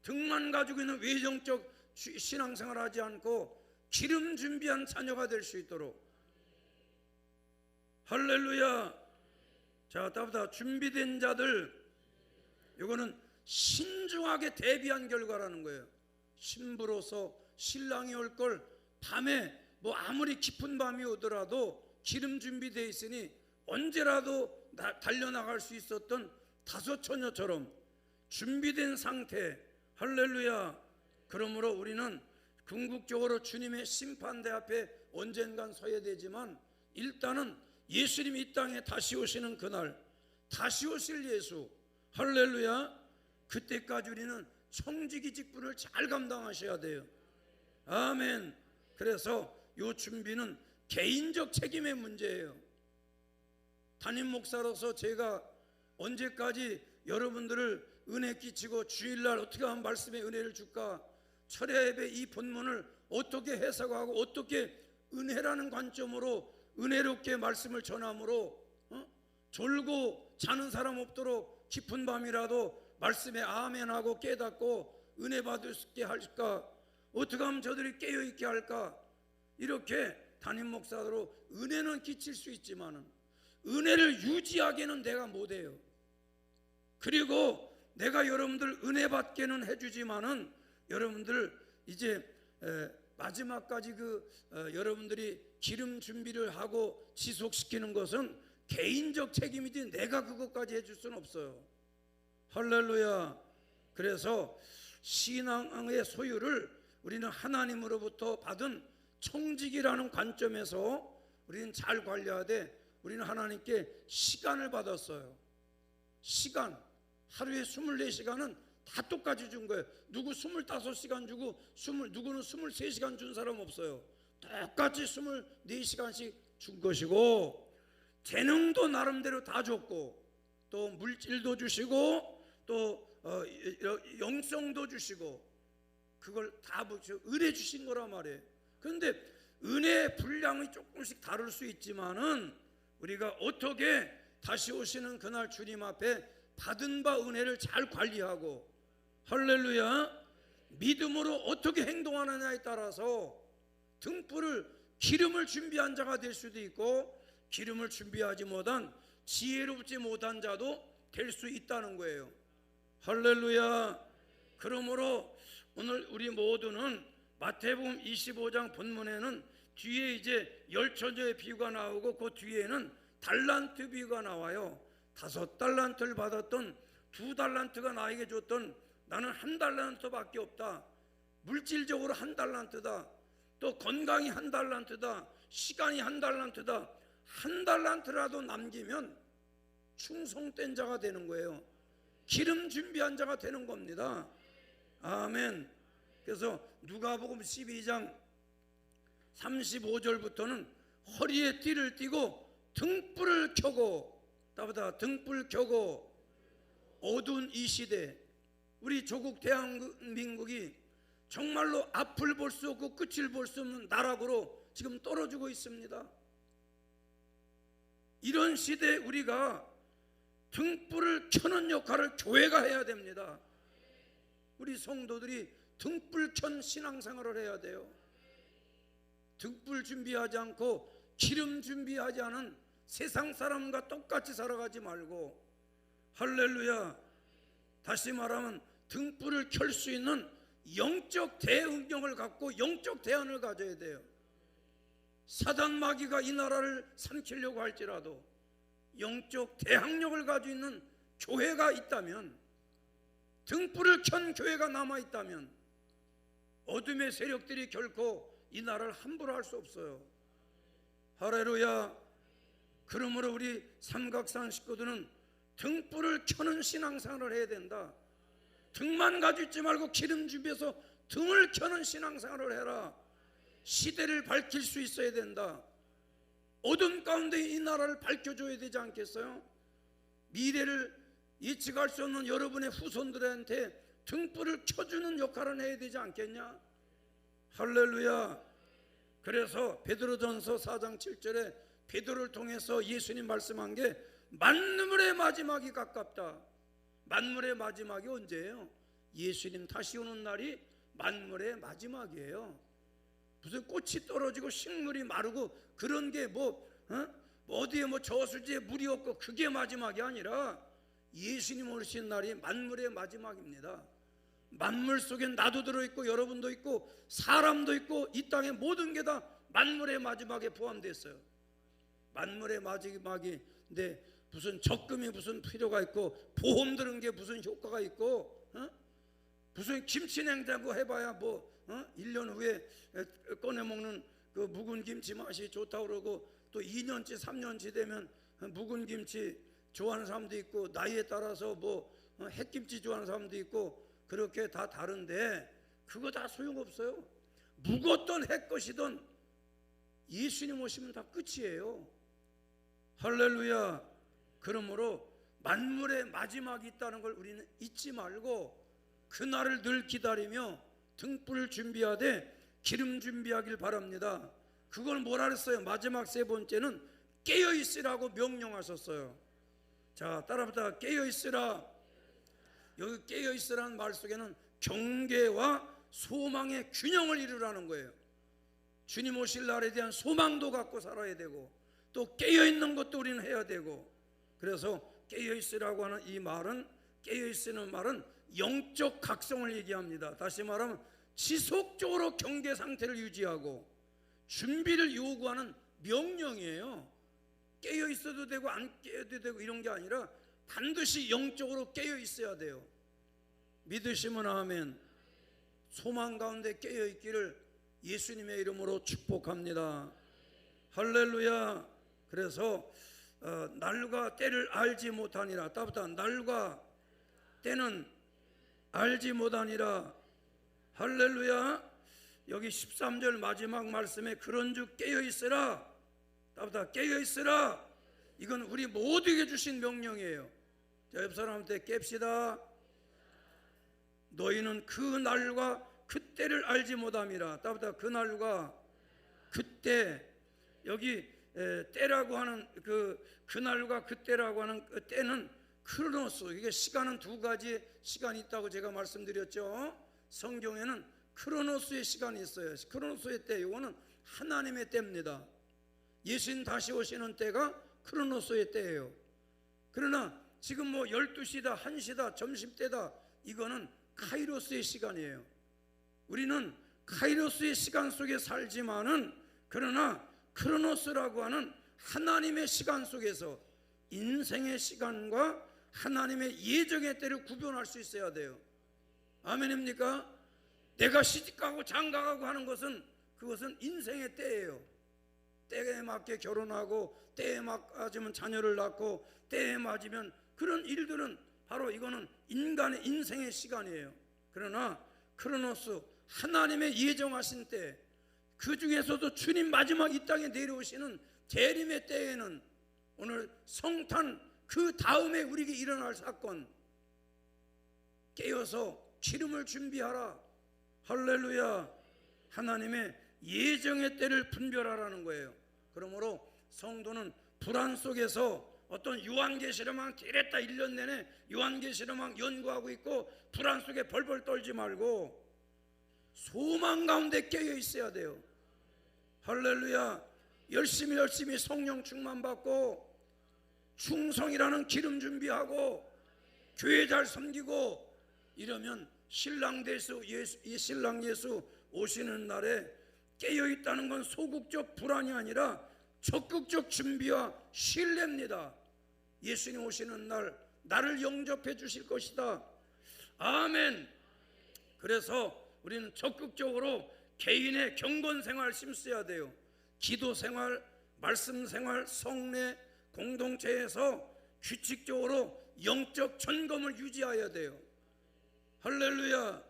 등만 가지고 있는 외정적 신앙생활을 하지 않고 기름 준비한 자녀가 될 수 있도록, 할렐루야. 자, 따보다 준비된 자들, 이거는 신중하게 대비한 결과라는 거예요. 신부로서 신랑이 올 걸 밤에 뭐 아무리 깊은 밤이 오더라도 기름 준비되어 있으니 언제라도 달려나갈 수 있었던 다섯 처녀처럼 준비된 상태, 할렐루야. 그러므로 우리는 궁극적으로 주님의 심판대 앞에 언젠간 서야 되지만 일단은 예수님이 이 땅에 다시 오시는 그날, 다시 오실 예수, 할렐루야. 그때까지 우리는 청지기 직분을 잘 감당하셔야 돼요. 아멘. 그래서 이 준비는 개인적 책임의 문제예요. 담임 목사로서 제가 언제까지 여러분들을 은혜 끼치고 주일날 어떻게 하면 말씀의 은혜를 줄까, 철야 예배 이 본문을 어떻게 해석하고 어떻게 은혜라는 관점으로 은혜롭게 말씀을 전함으로 졸고 자는 사람 없도록 깊은 밤이라도 말씀에 아멘하고 깨닫고 은혜 받을 수 있게 할까, 어떻게 하면 저들이 깨어있게 할까, 이렇게 담임 목사로 은혜는 끼칠 수 있지만 은혜를 유지하기는 내가 못해요. 그리고 내가 여러분들 은혜 받게는 해주지만은 여러분들 이제 마지막까지 여러분들이 기름 준비를 하고 지속시키는 것은 개인적 책임이지 내가 그것까지 해줄 수는 없어요. 할렐루야. 그래서 신앙의 소유를 우리는 하나님으로부터 받은 청직이라는 관점에서 우리는 잘 관리하되, 우리는 하나님께 시간을 받았어요. 시간, 하루에 24시간은 다 똑같이 준 거예요. 누구 25시간 주고 누구는 23시간 준 사람 없어요. 똑같이 24시간씩 준 것이고, 재능도 나름대로 다 줬고, 또 물질도 주시고, 또 영성도 주시고, 그걸 다 은혜 주신 거란 말이에요. 그런데 은혜의 분량이 조금씩 다를 수 있지만은 우리가 어떻게 다시 오시는 그날 주님 앞에 받은 바 은혜를 잘 관리하고, 할렐루야, 믿음으로 어떻게 행동하느냐에 따라서 등불을, 기름을 준비한 자가 될 수도 있고, 기름을 준비하지 못한, 지혜롭지 못한 자도 될 수 있다는 거예요. 할렐루야. 그러므로 오늘 우리 모두는 마태복음 25장 본문에는 뒤에 이제 10처자의 비유가 나오고, 그 뒤에는 달란트 비유가 나와요. 5달란트를 받았던, 2달란트가 나에게 줬던, 나는 1달란트밖에 없다. 물질적으로 1달란트다. 또 건강이 1달란트다. 시간이 1달란트다. 1달란트라도 남기면 충성된 자가 되는 거예요. 기름 준비한 자가 되는 겁니다. 아멘. 그래서 누가복음 12장 35절부터는 허리에 띠를 띠고 등불을 켜고, 등불 켜고, 어두운 이 시대, 우리 조국 대한민국이 정말로 앞을 볼 수 없고 끝을 볼 수 없는 나락으로 지금 떨어지고 있습니다. 이런 시대에 우리가 등불을 켜는 역할을 교회가 해야 됩니다. 우리 성도들이 등불 켠 신앙생활을 해야 돼요. 등불 준비하지 않고 기름 준비하지 않은 세상 사람과 똑같이 살아가지 말고, 할렐루야, 다시 말하면 등불을 켤 수 있는 영적 대응력을 갖고 영적 대안을 가져야 돼요. 사단 마귀가 이 나라를 삼키려고 할지라도 영적 대항력을 가지고 있는 교회가 있다면, 등불을 켠 교회가 남아있다면 어둠의 세력들이 결코 이 나라를 함부로 할 수 없어요. 할렐루야. 그러므로 우리 삼각산 식구들은 등불을 켜는 신앙생활을 해야 된다. 등만 가지고 있지 말고 기름 준비해서 등을 켜는 신앙생활을 해라. 시대를 밝힐 수 있어야 된다. 어둠 가운데 이 나라를 밝혀줘야 되지 않겠어요? 미래를 예측할 수 없는 여러분의 후손들한테 등불을 켜주는 역할을 해야 되지 않겠냐? 할렐루야. 그래서 베드로전서 4장 7절에 베드로를 통해서 예수님 말씀한 게, 만물의 마지막이 가깝다. 만물의 마지막이 언제예요? 예수님 다시 오는 날이 만물의 마지막이에요. 무슨 꽃이 떨어지고 식물이 마르고 그런 게 어디에 저수지에 물이 없고 그게 마지막이 아니라 예수님 오신 날이 만물의 마지막입니다. 만물 속에 나도 들어있고 여러분도 있고 사람도 있고 이 땅의 모든 게 다 만물의 마지막에 포함됐어요. 만물의 마지막인데 무슨 적금이 무슨 필요가 있고 보험 들은 게 무슨 효과가 있고 무슨 김치 냉장고 해봐야 1년 후에 꺼내 먹는 그 묵은 김치 맛이 좋다고 그러고, 또 2년치 3년치 되면 묵은 김치 좋아하는 사람도 있고, 나이에 따라서 햇김치 좋아하는 사람도 있고, 그렇게 다 다른데 그거 다 소용없어요. 묵었던 햇것이든 예수님 오시면 다 끝이에요. 할렐루야. 그러므로 만물의 마지막이 있다는 걸 우리는 잊지 말고 그날을 늘 기다리며 등불을 준비하되 기름 준비하길 바랍니다. 그걸 뭐라 그랬어요? 마지막 세 번째는 깨어있으라고 명령하셨어요. 자, 따라합니다. 깨어있으라. 여기 깨어있으라는 말 속에는 경계와 소망의 균형을 이루라는 거예요. 주님 오실 날에 대한 소망도 갖고 살아야 되고, 또 깨어있는 것도 우리는 해야 되고, 그래서 깨어있으라고 하는 이 말은 깨어있으는 말은 영적 각성을 얘기합니다. 다시 말하면 지속적으로 경계 상태를 유지하고 준비를 요구하는 명령이에요. 깨어 있어도 되고 안 깨어도 되고 이런 게 아니라 반드시 영적으로 깨어 있어야 돼요. 믿으시면 아멘. 소망 가운데 깨어 있기를 예수님의 이름으로 축복합니다. 할렐루야. 그래서 날과 때를 알지 못하니라. 따뜻하 날과 때는 알지 못하니라. 할렐루야. 여기 13절 마지막 말씀에 그런즉 깨어 있으라. 따뜻하 깨어 있으라. 이건 우리 모두에게 주신 명령이에요. 자, 옆 사람한테 깹시다. 너희는 그 날과 그때를 알지 못함이라. 따뜻하 그 날과 그때. 여기 때라고 하는 그 날과 그때라고 하는 그 때는 크로노스. 이게 시간은 두 가지 시간이 있다고 제가 말씀드렸죠. 성경에는 크로노스의 시간이 있어요. 크로노스의 때, 이거는 하나님의 때입니다. 예수님 다시 오시는 때가 크로노스의 때예요. 그러나 지금 뭐 12시다 1시다 점심때다, 이거는 카이로스의 시간이에요. 우리는 카이로스의 시간 속에 살지만은, 그러나 크로노스라고 하는 하나님의 시간 속에서 인생의 시간과 하나님의 예정의 때를 구분할 수 있어야 돼요. 아멘입니까? 내가 시집가고 장가가고 하는 것은, 그것은 인생의 때예요. 때에 맞게 결혼하고, 때에 맞으면 자녀를 낳고, 때에 맞으면 그런 일들은 바로 이거는 인간의 인생의 시간이에요. 그러나 크로노스, 하나님의 예정하신 때, 그 중에서도 주님 마지막 이 땅에 내려오시는 재림의 때에는, 오늘 성탄 그 다음에 우리에게 일어날 사건, 깨어서 기름을 준비하라. 할렐루야. 하나님의 예정의 때를 분별하라는 거예요. 그러므로 성도는 불안 속에서 어떤 요한계시록만 이랬다 1년 내내 요한계시록만 연구하고 있고 불안 속에 벌벌 떨지 말고 소망 가운데 깨어 있어야 돼요. 할렐루야. 열심히 성령 충만 받고 충성이라는 기름 준비하고 교회 잘 섬기고 이러면 신랑 예수 오시는 날에 깨어 있다는 건 소극적 불안이 아니라 적극적 준비와 신뢰입니다. 예수님 오시는 날 나를 영접해 주실 것이다. 아멘. 그래서 우리는 적극적으로 개인의 경건 생활 심어야 돼요. 기도 생활, 말씀 생활, 성례, 공동체에서 규칙적으로 영적 점검을 유지해야 돼요. 할렐루야.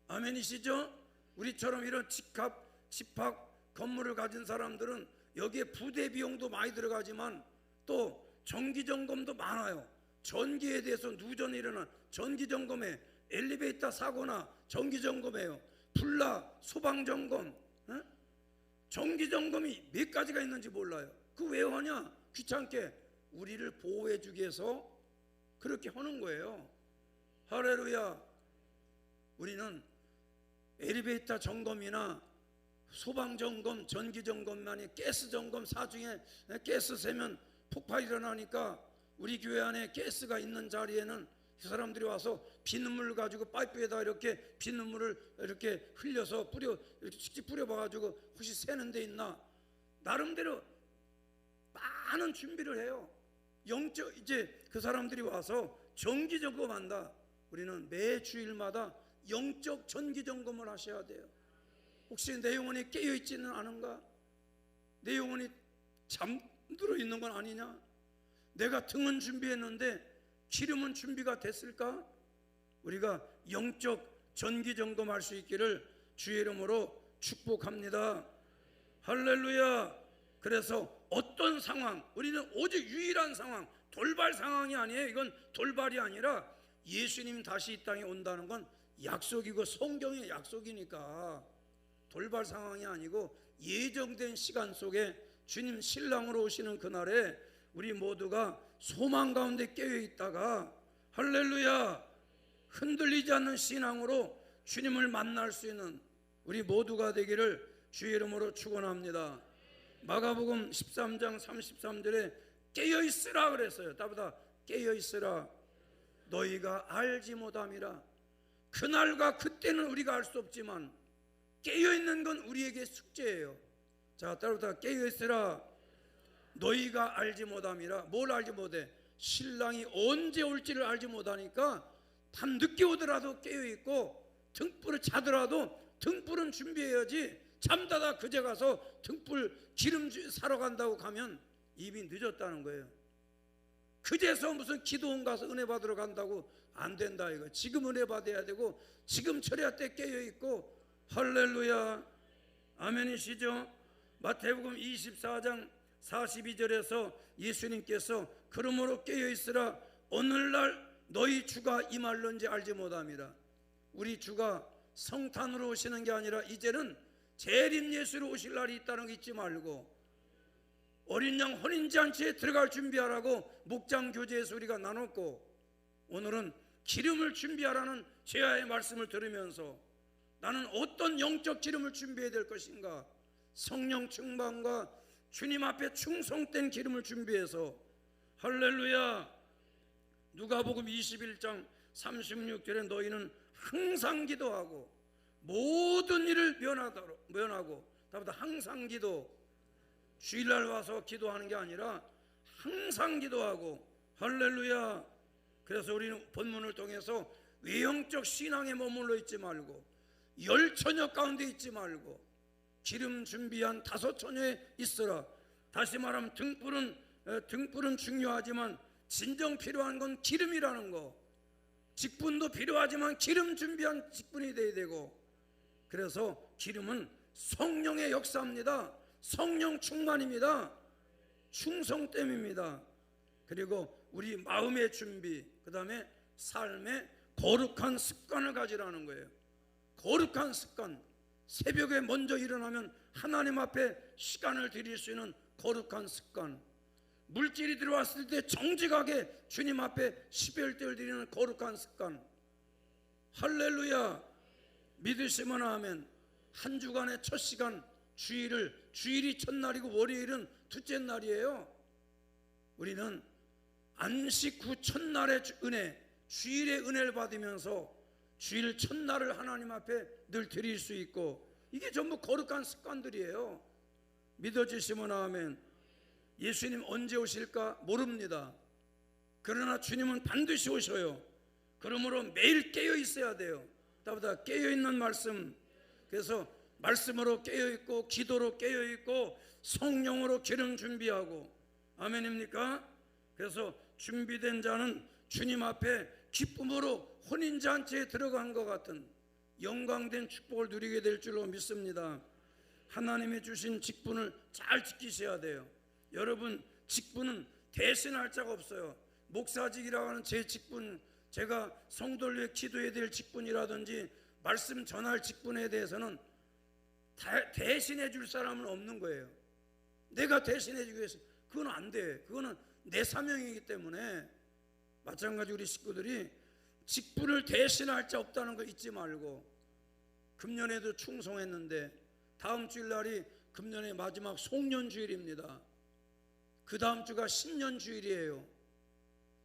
아멘이시죠? 우리처럼 이런 집합 건물을 가진 사람들은 여기에 부대 비용도 많이 들어가지만 또 정기점검도 많아요. 전기에 대해서 누전이 일어난 전기점검에 엘리베이터 사고나 정기점검해요. 불나 소방점검, 정기점검이 몇 가지가 있는지 몰라요. 그 왜 하냐? 귀찮게 우리를 보호해 주기 위해서 그렇게 하는 거예요. 할렐루야. 우리는 엘리베이터 점검이나 소방점검, 전기점검만이 가스점검, 사중에 가스 새면 폭발 일어나니까 우리 교회 안에 가스가 있는 자리에는 그 사람들이 와서 비눗물 가지고 파이프에다 이렇게 비눗물을 이렇게 흘려서 이렇게 직접 뿌려봐가지고 혹시 새는 데 있나, 나름대로 많은 준비를 해요. 영적, 이제 그 사람들이 와서 정기 점검한다. 우리는 매 주일마다 영적 전기 점검을 하셔야 돼요. 혹시 내 영혼이 깨어있지는 않은가? 내 영혼이 잠들어 있는 건 아니냐? 내가 등은 준비했는데 기름은 준비가 됐을까? 우리가 영적 전기 점검할 수 있기를 주의 이름으로 축복합니다. 할렐루야. 그래서 어떤 상황, 우리는 오직 유일한 상황, 돌발 상황이 아니에요. 이건 돌발이 아니라 예수님 다시 이 땅에 온다는 건 약속이고 성경의 약속이니까 돌발 상황이 아니고 예정된 시간 속에 주님 신랑으로 오시는 그날에 우리 모두가 소망 가운데 깨어 있다가 할렐루야 흔들리지 않는 신앙으로 주님을 만날 수 있는 우리 모두가 되기를 주의 이름으로 축원합니다. 마가복음 13장 33절에 깨어 있으라 그랬어요. 따보다 깨어 있으라. 너희가 알지 못함이라. 그날과 그때는 우리가 알 수 없지만 깨어있는 건 우리에게 숙제예요. 자, 따라부터 깨어있으라. 너희가 알지 못함이라. 뭘 알지 못해? 신랑이 언제 올지를 알지 못하니까 밤 늦게 오더라도 깨어있고 등불을 자더라도 등불은 준비해야지, 잠자다 그제 가서 등불 기름 사러 간다고 가면 이미 늦었다는 거예요. 그제서 무슨 기도원 가서 은혜 받으러 간다고 안 된다 이거. 지금 은혜 받아야 되고 지금 철야 때 깨어있고. 할렐루야, 아멘이시죠? 마태복음 24장 42절에서 예수님께서 그러므로 깨어있으라. 오늘날 너희 주가 임할런지 알지 못함이라. 우리 주가 성탄으로 오시는 게 아니라 이제는 재림 예수로 오실 날이 있다는 거 잊지 말고, 어린 양 혼인잔치에 들어갈 준비하라고 목장 교제에서 우리가 나눴고, 오늘은 기름을 준비하라는 제야의 말씀을 들으면서 나는 어떤 영적 기름을 준비해야 될 것인가, 성령 충만과 주님 앞에 충성된 기름을 준비해서, 할렐루야, 누가복음 21장 36절에 너희는 항상 기도하고 모든 일을 면하고, 다보다 항상 기도, 주일날 와서 기도하는 게 아니라 항상 기도하고. 할렐루야. 그래서 우리는 본문을 통해서 외형적 신앙에 머물러 있지 말고, 열처녀 가운데 있지 말고 기름 준비한 5처녀에 있으라. 다시 말하면 등불은 중요하지만 진정 필요한 건 기름이라는 거. 직분도 필요하지만 기름 준비한 직분이 돼야 되고, 그래서 기름은 성령의 역사입니다. 성령 충만입니다. 충성됨입니다. 그리고 우리 마음의 준비, 그 다음에 삶의 거룩한 습관을 가지라는 거예요. 거룩한 습관. 새벽에 먼저 일어나면 하나님 앞에 시간을 드릴 수 있는 거룩한 습관. 물질이 들어왔을 때 정직하게 주님 앞에 십일대를 드리는 거룩한 습관. 할렐루야. 믿으시면 아멘. 한 주간의 첫 시간 주일이 첫날이고 월요일은 둘째 날이에요. 우리는 안식 후 첫날의 은혜, 주일의 은혜를 받으면서 주일 첫날을 하나님 앞에 늘 드릴 수 있고, 이게 전부 거룩한 습관들이에요. 믿어주시면 아멘. 예수님 언제 오실까 모릅니다. 그러나 주님은 반드시 오셔요. 그러므로 매일 깨어 있어야 돼요. 다보다 깨어 있는 말씀. 그래서 말씀으로 깨어 있고, 기도로 깨어 있고, 성령으로 기름 준비하고. 아멘입니까? 그래서 준비된 자는 주님 앞에 기쁨으로 혼인잔치에 들어간 것 같은 영광된 축복을 누리게 될 줄로 믿습니다. 하나님이 주신 직분을 잘 지키셔야 돼요. 여러분, 직분은 대신할 자가 없어요. 목사직이라고 하는 제 직분, 제가 성도를 위해 기도해야 될 직분이라든지 말씀 전할 직분에 대해서는 대신해 줄 사람은 없는 거예요. 내가 대신해 주기 위해서 그건 안 돼. 그거는 내 사명이기 때문에. 마찬가지 우리 식구들이 직분을 대신할 자 없다는 거 잊지 말고, 금년에도 충성했는데 다음 주일날이 금년의 마지막 송년주일입니다. 그 다음 주가 신년주일이에요.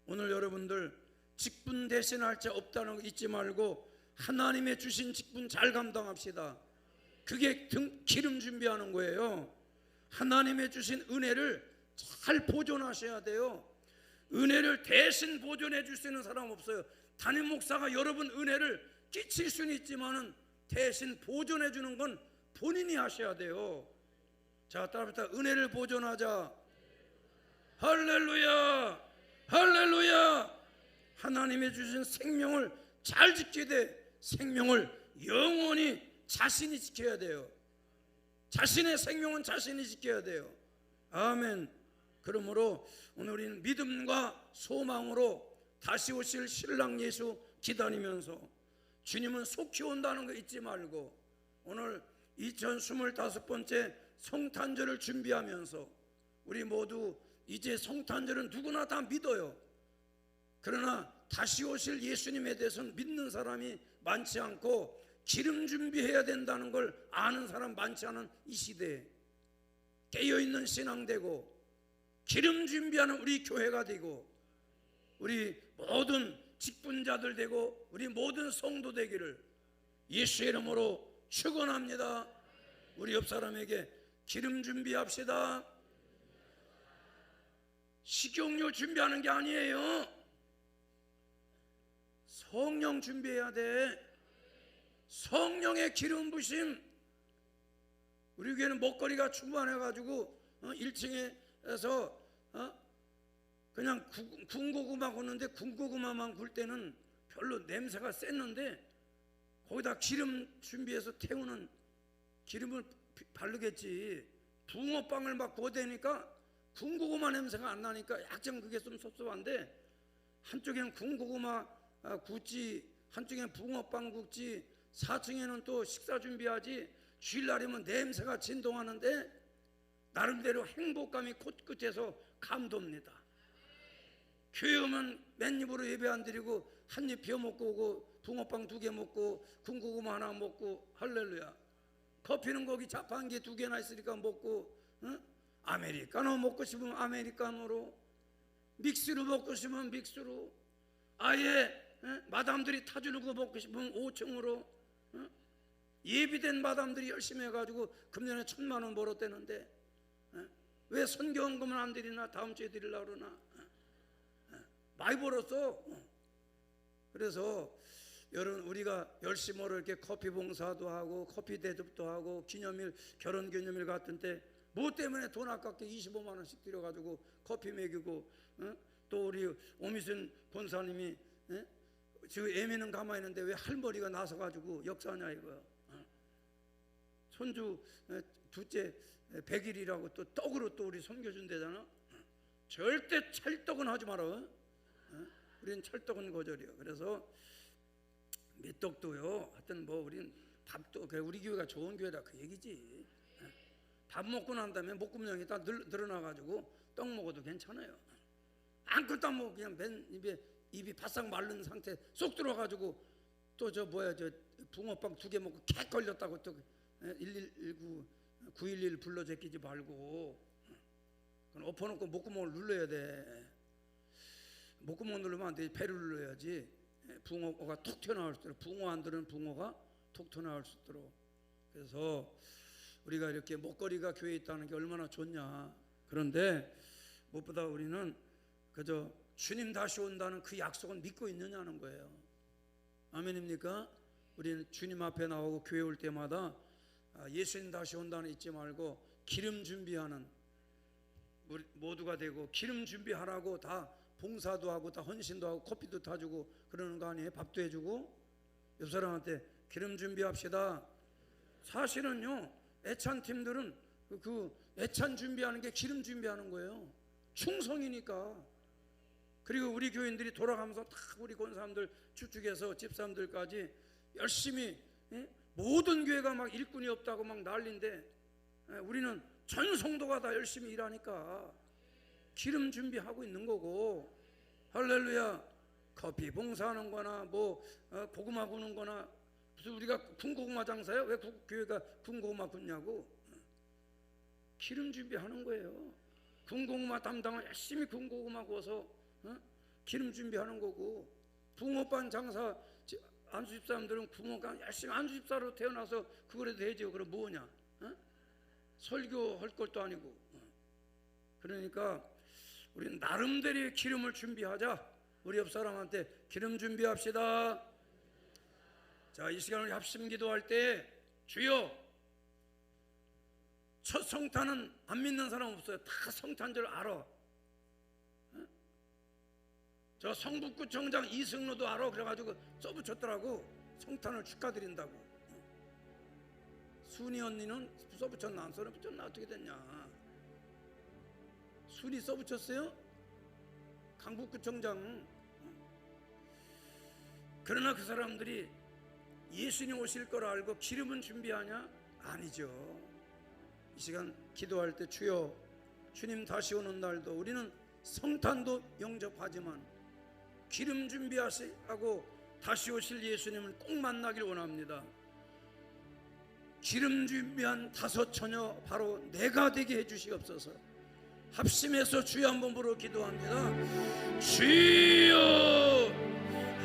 오늘 여러분들 직분 대신할 자 없다는 거 잊지 말고 하나님의 주신 직분 잘 감당합시다. 그게 기름 준비하는 거예요. 하나님의 주신 은혜를 잘 보존하셔야 돼요. 은혜를 대신 보존해 줄 수 있는 사람 없어요. 담임 목사가 여러분 은혜를 끼칠 수는 있지만은 대신 보존해 주는 건 본인이 하셔야 돼요. 자, 따라붙어 은혜를 보존하자. 할렐루야, 할렐루야. 하나님의 주신 생명을 잘 지키되 생명을 영원히 자신이 지켜야 돼요. 자신의 생명은 자신이 지켜야 돼요. 아멘. 그러므로 오늘 우리는 믿음과 소망으로 다시 오실 신랑 예수 기다리면서, 주님은 속히 온다는 거 잊지 말고, 오늘 2025번째 성탄절을 준비하면서 우리 모두 이제 성탄절은 누구나 다 믿어요. 그러나 다시 오실 예수님에 대해서는 믿는 사람이 많지 않고, 기름 준비해야 된다는 걸 아는 사람 많지 않은 이 시대에 깨어있는 신앙 되고 기름 준비하는 우리 교회가 되고, 우리 모든 직분자들 되고 우리 모든 성도 되기를 예수의 이름으로 축원합니다. 우리 옆 사람에게 기름 준비합시다. 식용유 준비하는 게 아니에요. 성령 준비해야 돼. 성령의 기름 부심. 우리 교회는 먹거리가 충만해가지고 1층에서 그냥 군고구마 굽는데 군고구마만 굴 때는 별로 냄새가 셌는데 거기다 기름 준비해서 태우는 기름을 바르겠지. 붕어빵을 막 구워대니까 군고구마 냄새가 안 나니까 약간 그게 좀 섭섭한데, 한쪽에는 군고구마 굽지, 한쪽에는 붕어빵 굽지, 4층에는 또 식사 준비하지. 주일날이면 냄새가 진동하는데 나름대로 행복감이 코끝에서 감돕니다. 교회 오면 맨입으로 예배 안 드리고 한 입 비워 먹고 오고, 붕어빵 2개 먹고 군고구마 하나 먹고, 할렐루야. 커피는 거기 자판기에 2개나 있으니까 먹고, 아메리카노 먹고 싶으면 아메리카노로, 믹스로 먹고 싶으면 믹스로, 아예 마담들이 타주는 거 먹고 싶으면 5층으로, 예비된 마담들이 열심히 해가지고 금년에 1,000만 원 벌었대는데 왜 선교헌금은 안 드리나? 다음 주에 드리려고 그러나? 많이 벌었어. 그래서 여러분, 우리가 열심으로 이렇게 커피 봉사도 하고 커피 대접도 하고 기념일, 결혼 기념일 같은 때 뭐 때문에 돈 아깝게 25만 원씩 들여가지고 커피 먹이고, 또 우리 오미순 권사님이 지금 애미는 가만히 있는데 왜 할머니가 나서가지고 역사냐 이거. 손주 둘째 100일이라고 또 떡으로 또 우리 섬겨준대잖아. 절대 찰떡은 하지 마라. 우리는 찰떡은 거절이요. 그래서 밀떡도요. 하여튼 뭐 우린 밥도, 우리 교회가 좋은 교회다 그 얘기지. 밥 먹고 난 다음에 목구멍이 다 늘어나가지고 떡 먹어도 괜찮아요. 아무것도 안 먹고 그냥 맨 입이 바싹 마른 상태 쏙 들어가지고 또 저 붕어빵 2개 먹고 개 걸렸다고 또 119 911 불러 제끼지 말고 엎어놓고 목구멍을 눌러야 돼. 목구멍 누르면 안 돼. 배를 눌러야지. 붕어가 톡 튀어나올 수 있도록, 붕어 안 들은 붕어가 톡 튀어나올 수 있도록. 그래서 우리가 이렇게 먹거리가 교회에 있다는 게 얼마나 좋냐. 그런데 무엇보다 우리는 그저 주님 다시 온다는 그 약속은 믿고 있느냐는 거예요. 아멘입니까? 우리는 주님 앞에 나오고 교회 올 때마다 예수님 다시 온다는 잊지 말고 기름 준비하는 우리 모두가 되고, 기름 준비하라고 다 봉사도 하고 다 헌신도 하고 커피도 타주고 그러는 거 아니에요? 밥도 해주고. 옆 사람한테 기름 준비합시다. 사실은요, 애찬팀들은 그 애찬 준비하는 게 기름 준비하는 거예요. 충성이니까. 그리고 우리 교인들이 돌아가면서 다 우리 권사람들 주축에서 집사람들까지 열심히, 모든 교회가 막 일꾼이 없다고 막 난리인데 우리는 전 성도가 다 열심히 일하니까 기름 준비하고 있는 거고. 할렐루야. 커피 봉사하는 거나 뭐 고구마 구는 거나, 무슨 우리가 군고구마 장사예요? 왜 교회가 군고구마 굽냐고. 기름 준비하는 거예요. 군고구마 담당은 열심히 군고구마 구워서 기름 준비하는 거고, 붕어빵 장사 안수집 사람들은 붕어빵 열심히 안수집사로 태어나서 그거라도 되죠. 그럼 뭐냐? 설교할 것도 아니고. 그러니까 우리는 나름대로의 기름을 준비하자. 우리 옆 사람한테 기름 준비합시다. 자, 이 시간 우리 합심 기도할 때, 주여, 첫 성탄은 안 믿는 사람 없어요. 다 성탄 줄 알아. 저 성북구청장 이승로도 알아. 그래가지고 써붙였더라고. 성탄을 축하드린다고. 순이 언니는 써붙였나 안 써붙였나 어떻게 됐냐. 순이 써붙였어요? 강북구청장. 그러나 그 사람들이 예수님 오실 걸 알고 기름은 준비하냐? 아니죠. 이 시간 기도할 때, 주여, 주님 다시 오는 날도 우리는 성탄도 영접하지만 기름 준비하시고 다시 오실 예수님을 꼭 만나길 원합니다. 기름 준비한 5 처녀 바로 내가 되게 해주시옵소서. 합심해서 주여 한번 부르고 기도합니다. 주여